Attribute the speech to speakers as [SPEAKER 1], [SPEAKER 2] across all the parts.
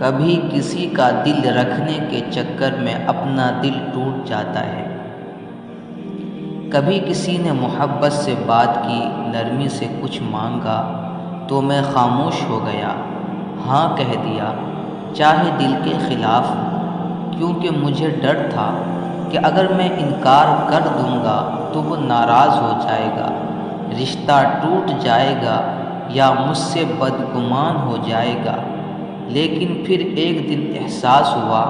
[SPEAKER 1] کبھی کسی کا دل رکھنے کے چکر میں اپنا دل ٹوٹ جاتا ہے۔ کبھی کسی نے محبت سے بات کی، نرمی سے کچھ مانگا تو میں خاموش ہو گیا، ہاں کہہ دیا، چاہے دل کے خلاف، کیونکہ مجھے ڈر تھا کہ اگر میں انکار کر دوں گا تو وہ ناراض ہو جائے گا، رشتہ ٹوٹ جائے گا یا مجھ سے بدگمان ہو جائے گا۔ لیکن پھر ایک دن احساس ہوا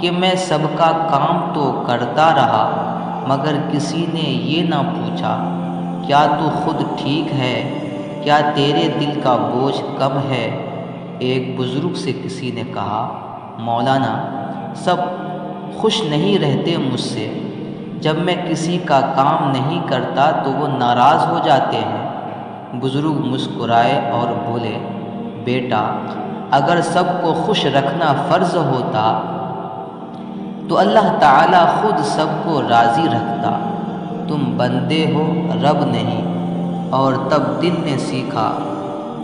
[SPEAKER 1] کہ میں سب کا کام تو کرتا رہا مگر کسی نے یہ نہ پوچھا، کیا تو خود ٹھیک ہے؟ کیا تیرے دل کا بوجھ کم ہے؟ ایک بزرگ سے کسی نے کہا، مولانا، سب خوش نہیں رہتے مجھ سے، جب میں کسی کا کام نہیں کرتا تو وہ ناراض ہو جاتے ہیں۔ بزرگ مسکرائے اور بولے، بیٹا، اگر سب کو خوش رکھنا فرض ہوتا تو اللہ تعالیٰ خود سب کو راضی رکھتا، تم بندے ہو، رب نہیں۔ اور تب دل نے سیکھا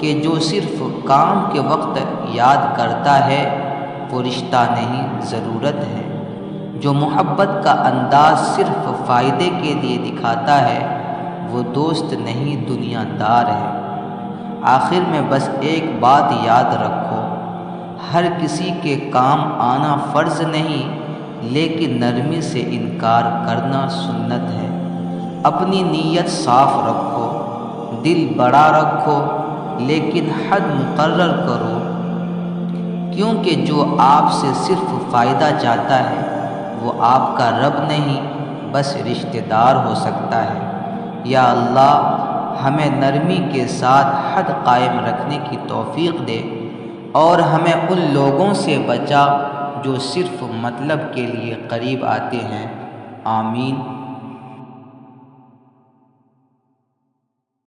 [SPEAKER 1] کہ جو صرف کام کے وقت یاد کرتا ہے وہ رشتہ نہیں، ضرورت ہے۔ جو محبت کا انداز صرف فائدے کے لیے دکھاتا ہے وہ دوست نہیں، دنیا دار ہے۔ آخر میں بس ایک بات یاد رکھو، ہر کسی کے کام آنا فرض نہیں، لیکن نرمی سے انکار کرنا سنت ہے۔ اپنی نیت صاف رکھو، دل بڑا رکھو، لیکن حد مقرر کرو، کیونکہ جو آپ سے صرف فائدہ چاہتا ہے وہ آپ کا رب نہیں، بس رشتہ دار ہو سکتا ہے۔ یا اللہ، ہمیں نرمی کے ساتھ حد قائم رکھنے کی توفیق دے اور ہمیں ان لوگوں سے بچا جو صرف مطلب کے لیے قریب آتے ہیں۔ آمین۔